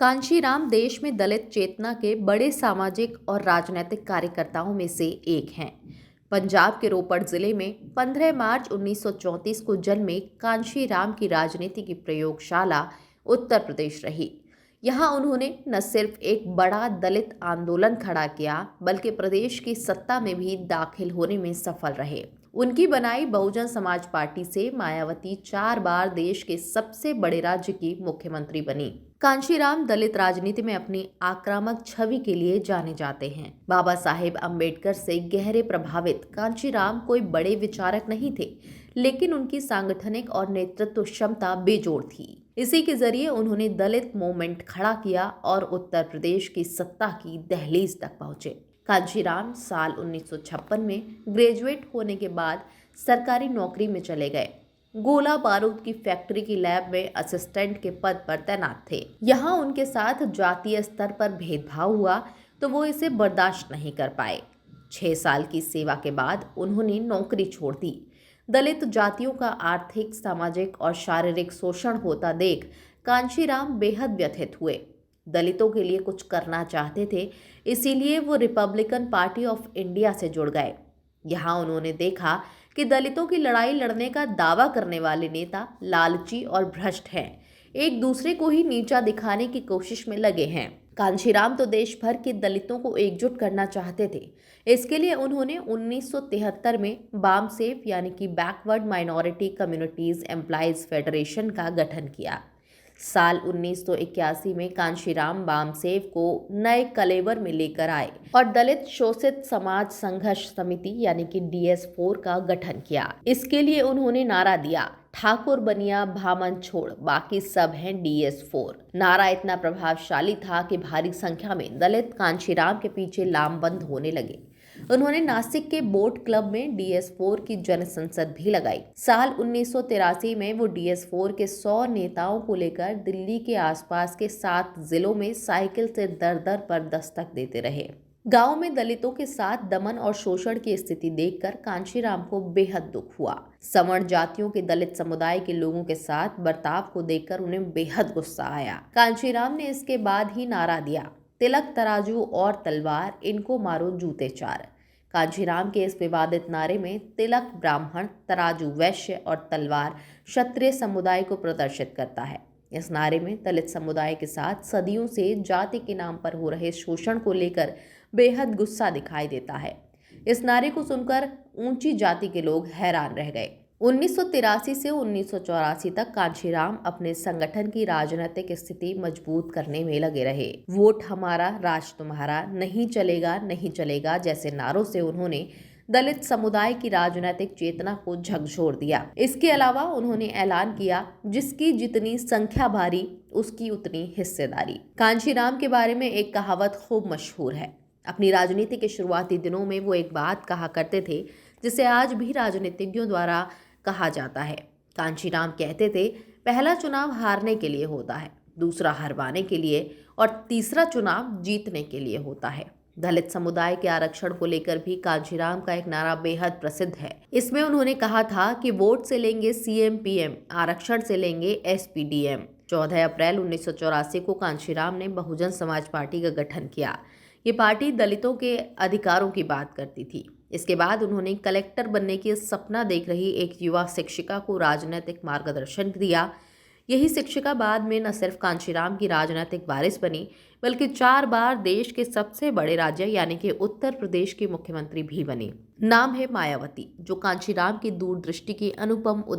कांशीराम देश में दलित चेतना के बड़े सामाजिक और राजनीतिक कार्यकर्ताओं में से एक हैं। पंजाब के रोपड़ जिले में 15 मार्च 1934 को जन्मे कांशीराम की राजनीति की प्रयोगशाला उत्तर प्रदेश रही। यहाँ उन्होंने न सिर्फ एक बड़ा दलित आंदोलन खड़ा किया, बल्कि प्रदेश की सत्ता में भी दाखिल होने में सफल रहे। उनकी बनाई बहुजन समाज पार्टी से मायावती 4 बार देश के सबसे बड़े राज्य की मुख्यमंत्री बनी। कांशीराम दलित राजनीति में अपनी आक्रामक छवि के लिए जाने जाते हैं। बाबा साहेब अम्बेडकर से गहरे प्रभावित कांशीराम कोई बड़े विचारक नहीं थे, लेकिन उनकी सांगठनिक और नेतृत्व क्षमता बेजोड़ थी। इसी के जरिए उन्होंने दलित मूवमेंट खड़ा किया और उत्तर प्रदेश की सत्ता की दहलीज तक पहुंचे। कांशीराम साल 1956 में ग्रेजुएट होने के बाद सरकारी नौकरी में चले गए। गोला बारूद की फैक्ट्री की लैब में असिस्टेंट के पद पर तैनात थे। यहाँ उनके साथ जातीय स्तर पर भेदभाव हुआ तो वो इसे बर्दाश्त नहीं कर पाए। 6 साल की सेवा के बाद उन्होंने नौकरी छोड़ दी। दलित जातियों का आर्थिक, सामाजिक और शारीरिक शोषण होता देख कांशीराम बेहद व्यथित हुए। दलितों के लिए कुछ करना चाहते थे, इसीलिए वो रिपब्लिकन पार्टी ऑफ इंडिया से जुड़ गए। यहाँ उन्होंने देखा कि दलितों की लड़ाई लड़ने का दावा करने वाले नेता लालची और भ्रष्ट हैं, एक दूसरे को ही नीचा दिखाने की कोशिश में लगे हैं। कांशीराम तो देश भर के दलितों को एकजुट करना चाहते थे। इसके लिए उन्होंने 1973 में बामसेफ यानी कि backward minority communities employees federation का गठन किया। साल 1981 में कांशीराम बामसेफ को नए कलेवर में लेकर आए और दलित शोषित समाज संघर्ष समिति यानी कि DS4 का गठन किया। इसके लिए उन्होंने नारा दिया, ठाकुर बनिया भामन छोड़, बाकी सब हैं DS4। नारा इतना प्रभावशाली था कि भारी संख्या में दलित कांशीराम के पीछे लामबंद होने लगे। उन्होंने नासिक के बोट क्लब में DS4 की जनसंसद भी लगाई। साल 1983 में वो DS4 के 100 नेताओं को लेकर दिल्ली के आसपास के 7 जिलों में साइकिल से दर दर पर दस्तक देते रहे। गांव में दलितों के साथ दमन और शोषण की स्थिति देखकर कांशीराम को बेहद दुख हुआ। सवर्ण जातियों के दलित समुदाय के लोगों के साथ बर्ताव को देखकर उन्हें बेहद गुस्सा आया। कांशीराम ने इसके बाद ही नारा दिया, तिलक तराजू और तलवार, इनको मारो जूते चार। कांशीराम के इस विवादित नारे में तिलक ब्राह्मण, तराजू वैश्य और तलवार क्षत्रिय समुदाय को प्रदर्शित करता है। इस नारे में दलित समुदाय के साथ सदियों से जाति के नाम पर हो रहे शोषण को लेकर बेहद गुस्सा दिखाई देता है। इस नारे को सुनकर ऊंची जाति के लोग हैरान रह गए। 1983 से 1984 तक कांशीराम अपने संगठन की राजनीतिक स्थिति मजबूत करने में लगे रहे। वोट हमारा, राज तुम्हारा, नहीं चलेगा नहीं चलेगा जैसे नारों से उन्होंने दलित समुदाय की राजनीतिक चेतना को झकझोर दिया। इसके अलावा उन्होंने ऐलान किया, जिसकी जितनी संख्या भारी उसकी उतनी हिस्सेदारी। कांशीराम के बारे में एक कहावत खूब मशहूर है। अपनी राजनीति के शुरुआती दिनों में वो एक बात कहा करते थे जिसे आज भी राजनीतिज्ञों द्वारा कहा जाता है। कांशीराम कहते थे, पहला चुनाव हारने के लिए होता है, दूसरा हरवाने के लिए और तीसरा चुनाव जीतने के लिए होता है। दलित समुदाय के आरक्षण को लेकर भी कांशीराम का एक नारा बेहद प्रसिद्ध है। इसमें उन्होंने कहा था कि वोट से लेंगे CM PM, आरक्षण से लेंगे SP DM। 14 अप्रैल 1984 को कांशीराम ने बहुजन समाज पार्टी का गठन किया। ये पार्टी दलितों के अधिकारों की बात करती थी। इसके बाद उन्होंने कलेक्टर बनने की सपना देख रही एक युवा शिक्षिका को राजनीतिक मार्गदर्शन दिया। यही शिक्षिका बाद में न सिर्फ कांशीराम की राजनीतिक वारिस बनी, बल्कि 4 बार देश के सबसे बड़े राज्य यानी कि उत्तर प्रदेश की मुख्यमंत्री भी बनी। नाम है मायावती, जो कांशीराम की दूरदृष्टि की अनुपम